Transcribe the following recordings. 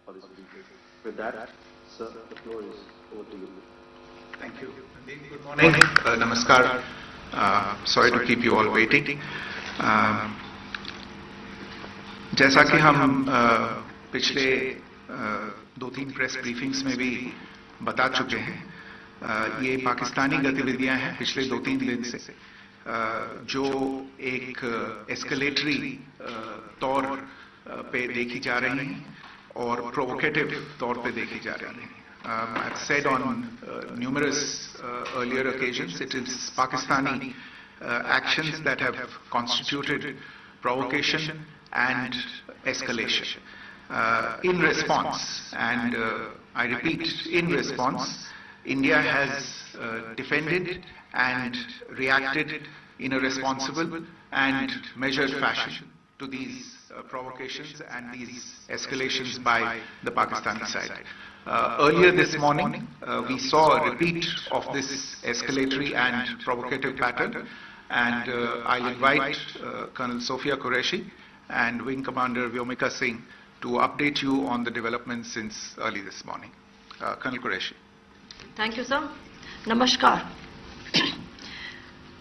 for this briefing. With that, sir, the floor is over to you. Thank you. Good morning. Namaskar. Sorry to keep you all waiting. जैसा कि हम पिछले 2-3 press briefings में भी बता चुके हैं, ये पाकिस्तानी गतिविधियां हैं पिछले 2-3 दिन से, जो एक एस्केलेटरी तौर पे देखी जा रही हैं और प्रोवोकेटिव तौर पे देखी जा रही हैं. I've said on numerous earlier occasions, it is Pakistani actions that have constituted provocation and escalation. In response, and I repeat, in response, India has defended and reacted in a responsible and measured fashion to these provocations and these escalations by the Pakistani side. Earlier this morning, we saw a repeat of this escalatory and provocative pattern, and I'll invite Colonel Sophia Qureshi and Wing Commander Vyomika Singh to update you on the developments since early this morning. Colonel Qureshi. Thank you, sir. नमस्कार.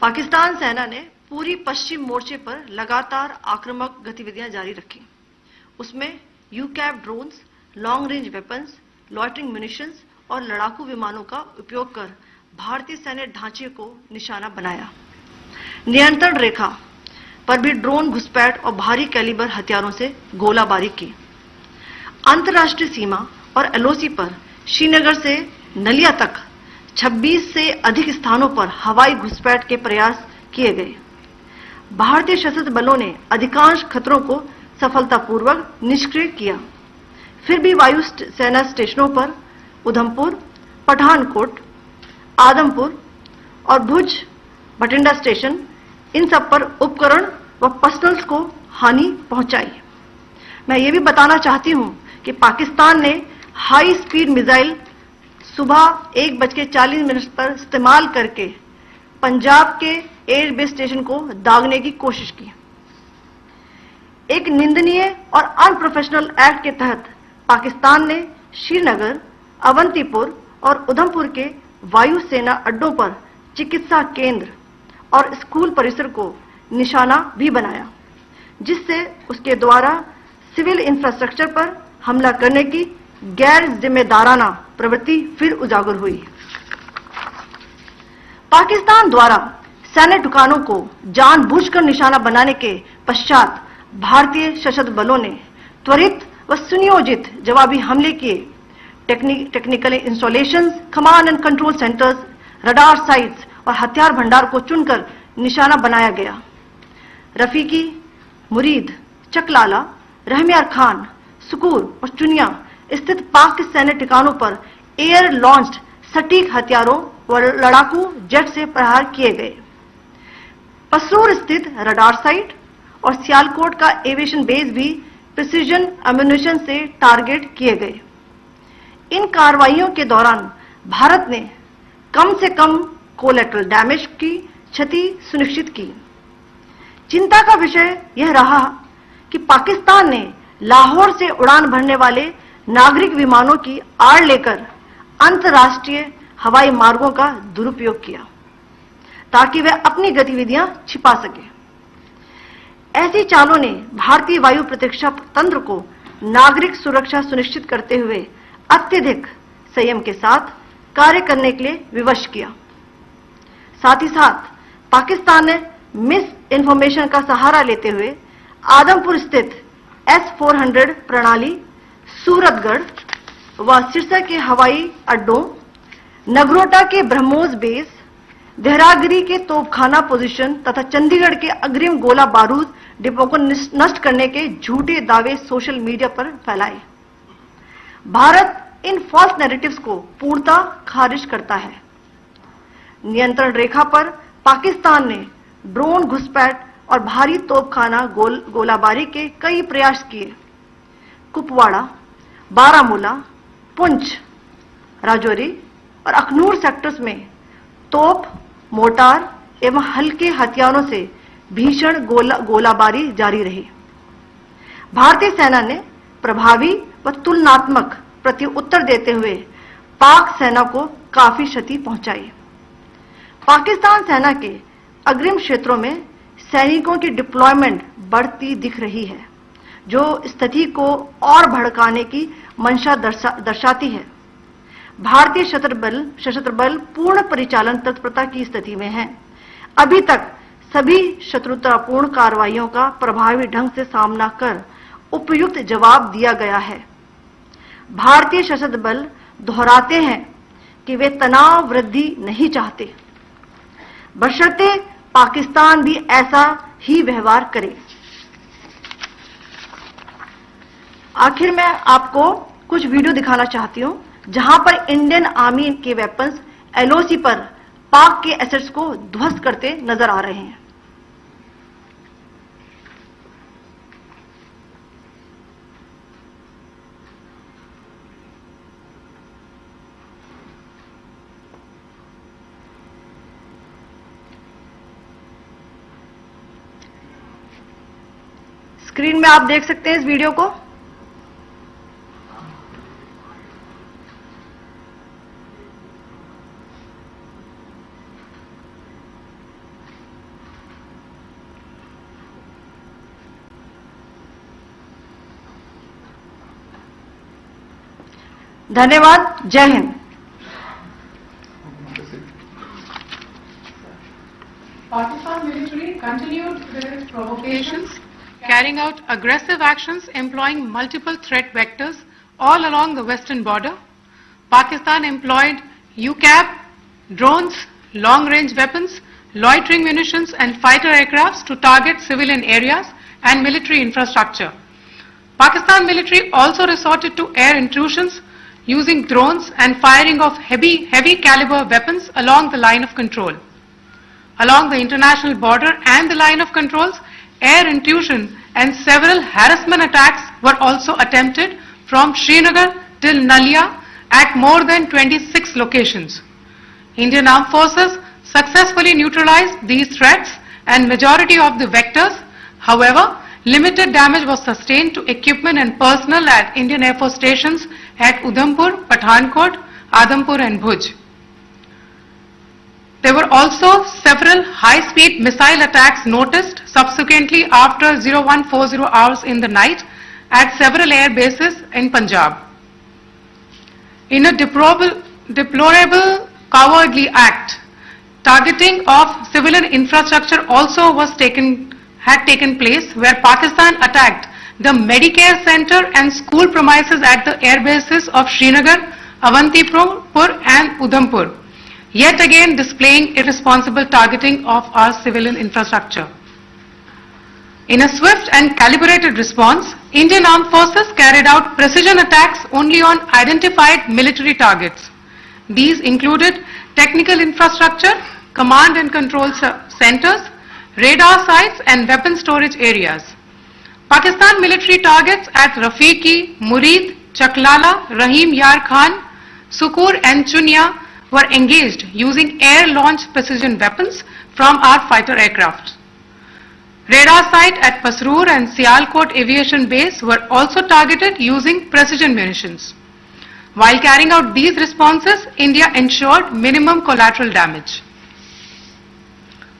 पाकिस्तान सेना ने पूरी पश्चिम मोर्चे पर लगातार आक्रामक गतिविधियां जारी रखी. उसमें यूकैप drones, long range weapons, loitering munitions और लड़ाकू विमानों का उपयोग कर भारतीय सैन्य ढांचे को निशाना बनाया. नियंत्रण रेखा पर भी ड्रोन घुसपैठ और भारी कैलिबर हथियारों से गोलाबारी की. अंतर्राष्ट्रीय सीमा और एलओसी पर श्रीनगर से नलिया तक 26 से अधिक स्थानों पर हवाई घुसपैठ के प्रयास किए गए. भारतीय सशस्त्र बलों ने अधिकांश खतरों को सफलतापूर्वक निष्क्रिय किया. फिर भी वायु सेना स्टेशनों पर उधमपुर, पठानकोट, आदमपुर और भुज बठिंडा स्टेशन, इन सब पर उपकरण व पर्सनल्स को हानि पहुंचाई. मैं ये भी बताना चाहती हूं कि पाकिस्तान ने हाई स्पीड मिसाइल सुबह 1:40 पर इस्तेमाल करके पंजाब के एयरबेस स्टेशन को दागने की कोशिश की. एक निंदनीय और अनप्रोफेशनल एक्ट के तहत पाकिस्तान ने श्रीनगर, अवंतीपुर और उधमपुर के वायु सेना अड्डों पर चिकित्सा केंद्र और स्कूल परिसर को निशाना भी बनाया, जिससे उसके द्वारा सिविल इंफ्रास्ट्रक्चर पर हमला करने की गैर जिम्मेदाराना प्रवृत्ति फिर उजागर हुई. पाकिस्तान द्वारा सैन्य ठिकानों को जानबूझकर निशाना बनाने के पश्चात भारतीय सशस्त्र बलों ने त्वरित व सुनियोजित जवाबी हमले किए. Technical installations, command and control centres, radar sites और हथियार भंडार को चुनकर निशाना बनाया गया. रफीकी, मुरीद, चकलाला, रहमियार खान, सुकूर और चुनिया स्थित पाक सैन्य ठिकानों पर एयर लॉन्च्ड सटीक हथियारों व लड़ाकू जेट से प्रहार किए गए. पसरूर स्थित रडार साइट और सियालकोट का एविएशन बेस भी प्रिसीजन एम्यूनिशन से टारगेट किए गए. इन कार्रवाइयों के दौरान भारत ने कम से कम कोलैटरल डैमेज की क्षति सुनिश्चित की. चिंता का विषय यह रहा कि पाकिस्तान ने लाहौर से उड़ान भरने वाले नागरिक विमानों की आड़ लेकर अंतर्राष्ट्रीय हवाई मार्गों का दुरुपयोग किया, ताकि वह अपनी गतिविधियां छिपा सके. ऐसी चालों ने भारतीय वायु प्रतिरक्षा तंत्र को नागरिक सुरक्षा सुनिश्चित करते हुए अत्यधिक संयम के साथ कार्य करने के लिए विवश किया. साथ ही साथ पाकिस्तान ने मिस इन्फॉर्मेशन का सहारा लेते हुए आदमपुर स्थित S-400 प्रणाली, सूरतगढ़ व सिरसा के हवाई अड्डों, नगरोटा के ब्रह्मोस बेस, देहरागिरी के तोपखाना पोजीशन तथा चंडीगढ़ के अग्रिम गोला बारूद डिपो को नष्ट करने के झूठे दावे सोशल मीडिया पर फैलाए. भारत इन फॉल्स नैरेटिव्स को पूर्णतः खारिज करता है. नियंत्रण रेखा पर पाकिस्तान ने ड्रोन घुसपैठ और भारी तोपखाना गोलाबारी के कई प्रयास किए. कुपवाड़ा, बारामूला, पुंछ, राजौरी और अखनूर सेक्टर्स में तोप, मोर्टार एवं हल्के हथियारों से भीषण गोलाबारी जारी रही. भारतीय सेना ने प्रभावी व तुलनात्मक प्रत्युत्तर देते हुए पाक सेना को काफी क्षति पहुंचाई। पाकिस्तान सेना के अग्रिम क्षेत्रों में सैनिकों की डिप्लॉयमेंट बढ़ती दिख रही है, जो स्थिति को और भड़काने की मंशा दर्शाती है। भारतीय सशस्त्र बल पूर्ण परिचालन तत्परता की स्थिति में है। अभी तक सभी शत्रुतापूर्ण कार्रवाइयों का प्रभावी ढंग से सामना कर उपयुक्त जवाब दिया गया है। भारतीय सशस्त्र बल दोहराते हैं कि वे तनाव वृद्धि नहीं चाहते, बशर्ते पाकिस्तान भी ऐसा ही व्यवहार करे। आखिर में आपको कुछ वीडियो दिखाना चाहती हूं, जहां पर इंडियन आर्मी के वेपन्स एलओसी पर पाक के एसेट्स को ध्वस्त करते नजर आ रहे हैं। स्क्रीन में आप देख सकते हैं इस वीडियो को। धन्यवाद। जय Hind. Pakistan military continued their provocations, carrying out aggressive actions employing multiple threat vectors all along the western border. Pakistan employed UCAV, drones, long-range weapons, loitering munitions and fighter aircrafts to target civilian areas and military infrastructure. Pakistan military also resorted to air intrusions using drones and firing of heavy caliber weapons along the line of control. Along the international border and the line of controls, air intrusion and several harassment attacks were also attempted from Srinagar till Nalia at more than 26 locations. Indian Armed Forces successfully neutralized these threats and majority of the vectors. However, limited damage was sustained to equipment and personnel at Indian Air Force stations at Udhampur, Pathankot, Adampur and Bhuj. There were also several high-speed missile attacks noticed subsequently after 0140 hours in the night at several air bases in Punjab. In a deplorable cowardly act, targeting of civilian infrastructure also had taken place, where Pakistan attacked the Medicare Center and school premises at the air bases of Srinagar, Avantipur and Udhampur, yet again displaying irresponsible targeting of our civilian infrastructure. In a swift and calibrated response, Indian Armed Forces carried out precision attacks only on identified military targets. These included technical infrastructure, command and control centers, radar sites and weapon storage areas. Pakistan military targets at Rafiqi, Murid, Chaklala, Rahim Yar Khan, Sukur and Chunya were engaged using air-launched precision weapons from our fighter aircraft. Radar site at Pasroor and Sialkot Aviation Base were also targeted using precision munitions. While carrying out these responses, India ensured minimum collateral damage.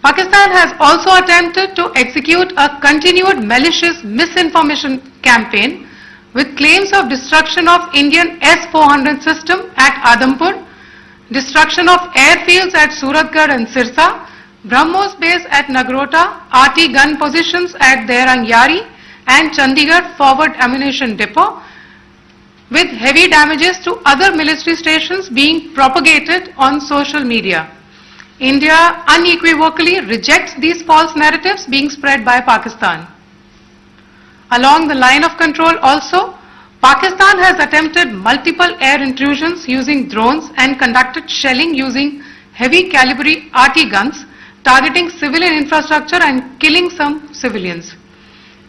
Pakistan has also attempted to execute a continued malicious misinformation campaign with claims of destruction of Indian S-400 system at Adampur, destruction of airfields at Suratgarh and Sirsa, BrahMos base at Nagrota, RT gun positions at Derangyari and Chandigarh forward ammunition depot, with heavy damages to other military stations being propagated on social media. India unequivocally rejects these false narratives being spread by Pakistan. Along the line of control also, Pakistan has attempted multiple air intrusions using drones and conducted shelling using heavy caliber RT guns, targeting civilian infrastructure and killing some civilians.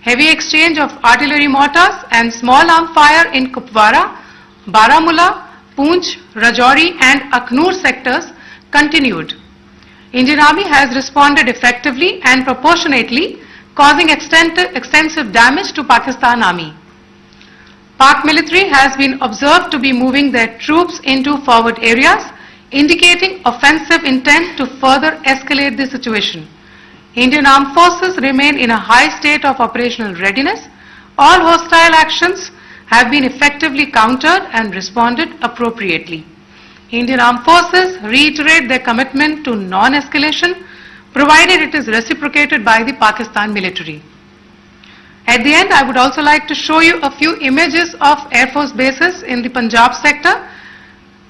Heavy exchange of artillery mortars and small arm fire in Kupwara, Baramulla, Poonch, Rajouri and Akhnur sectors continued. Indian Army has responded effectively and proportionately, causing extensive damage to Pakistan Army. Pak military has been observed to be moving their troops into forward areas, indicating offensive intent to further escalate the situation. Indian armed forces remain in a high state of operational readiness. All hostile actions have been effectively countered and responded appropriately. Indian armed forces reiterate their commitment to non-escalation, provided it is reciprocated by the Pakistan military. At the end, I would also like to show you a few images of Air Force bases in the Punjab sector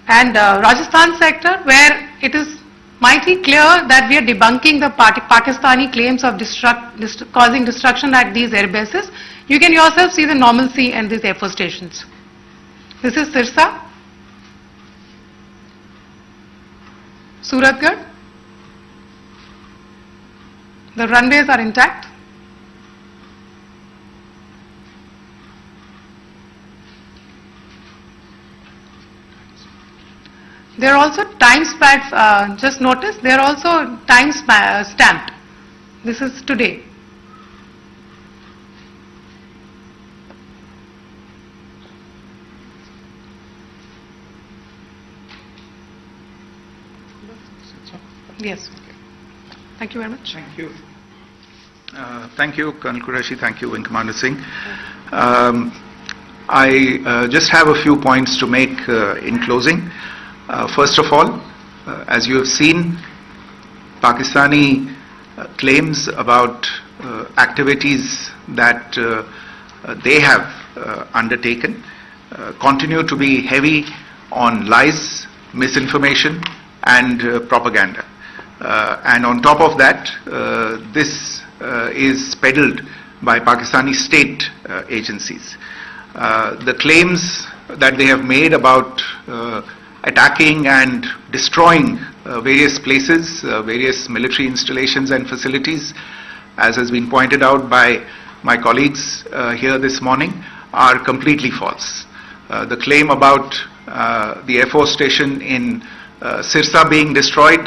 and Rajasthan sector, where it is mighty clear that we are debunking the Pakistani claims of causing destruction at these air bases. You can yourself see the normalcy in these Air Force stations. This is Sirsa, Suratgarh. The runways are intact. There are also time stamps, just notice, they are also time stamped. This is today. Yes. Thank you very much. Thank you. Thank you, Colonel Qureshi. Thank you, Wing Commander Singh. I just have a few points to make in closing. First of all, as you have seen, Pakistani claims about activities that they have undertaken continue to be heavy on lies, misinformation and propaganda. And on top of that, this is peddled by Pakistani state agencies. The claims that they have made about attacking and destroying various places, various military installations and facilities, as has been pointed out by my colleagues here this morning, are completely false. The claim about the Air Force station in Sirsa being destroyed,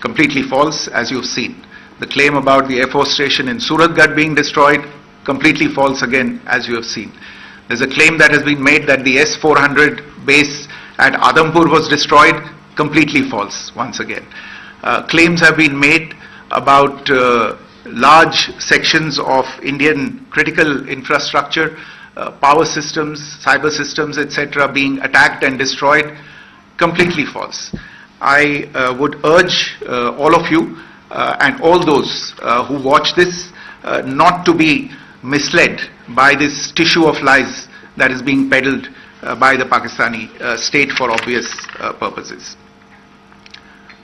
completely false, as you've seen. The claim about the Air Force station in Suratgarh being destroyed, completely false again, as you have seen. There's a claim that has been made that the S-400 base at Adampur was destroyed, completely false once again. Claims have been made about large sections of Indian critical infrastructure, power systems, cyber systems, etc. being attacked and destroyed, completely false. I would urge all of you and all those who watch this not to be misled by this tissue of lies that is being peddled by the Pakistani state for obvious purposes.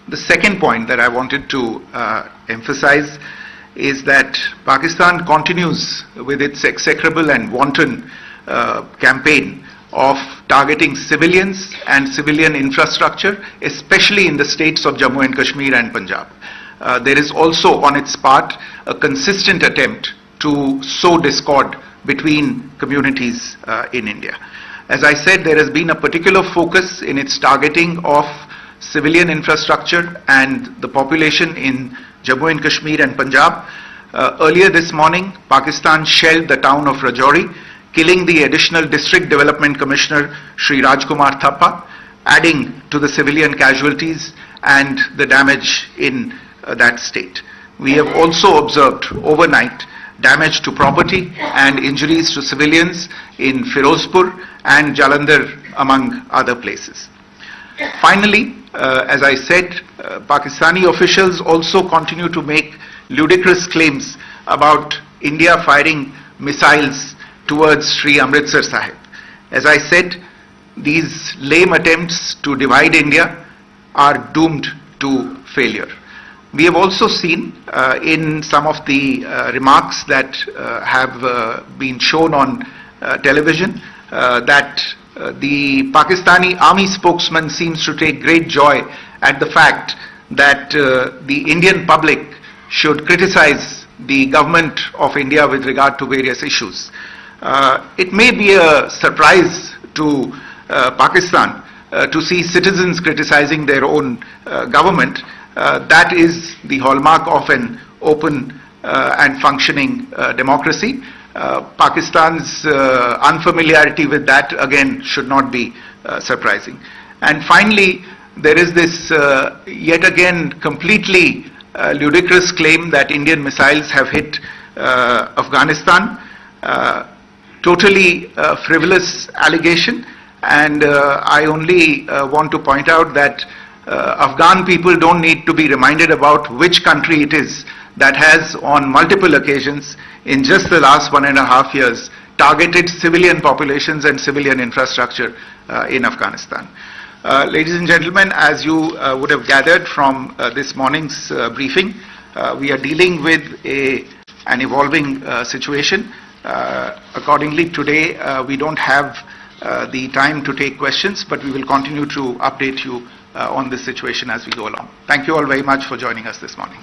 The second point that I wanted to emphasize is that Pakistan continues with its execrable and wanton campaign of targeting civilians and civilian infrastructure, especially in the states of Jammu and Kashmir and Punjab. There is also on its part a consistent attempt to sow discord between communities in India. As I said, there has been a particular focus in its targeting of civilian infrastructure and the population in Jammu and Kashmir and Punjab. Earlier this morning, Pakistan shelled the town of Rajouri, killing the additional District Development Commissioner, Shri Rajkumar Thappa, adding to the civilian casualties and the damage in that state. We have also observed overnight damage to property and injuries to civilians in Firozpur and Jalandhar, among other places. Finally, as I said, Pakistani officials also continue to make ludicrous claims about India firing missiles towards Sri Amritsar Sahib. As I said, these lame attempts to divide India are doomed to failure. We have also seen in some of the remarks that have been shown on television that the Pakistani army spokesman seems to take great joy at the fact that the Indian public should criticize the government of India with regard to various issues. It may be a surprise to Pakistan to see citizens criticizing their own government. That is the hallmark of an open and functioning democracy. Pakistan's unfamiliarity with that, again, should not be surprising. And finally, there is this yet again completely ludicrous claim that Indian missiles have hit Afghanistan. Totally frivolous allegation, and I only want to point out that Afghan people don't need to be reminded about which country it is that has on multiple occasions in just the last 1.5 years targeted civilian populations and civilian infrastructure in Afghanistan. Ladies and gentlemen, as you would have gathered from this morning's briefing, we are dealing with an evolving situation. Accordingly, today we don't have the time to take questions, but we will continue to update you on this situation as we go along. Thank you all very much for joining us this morning.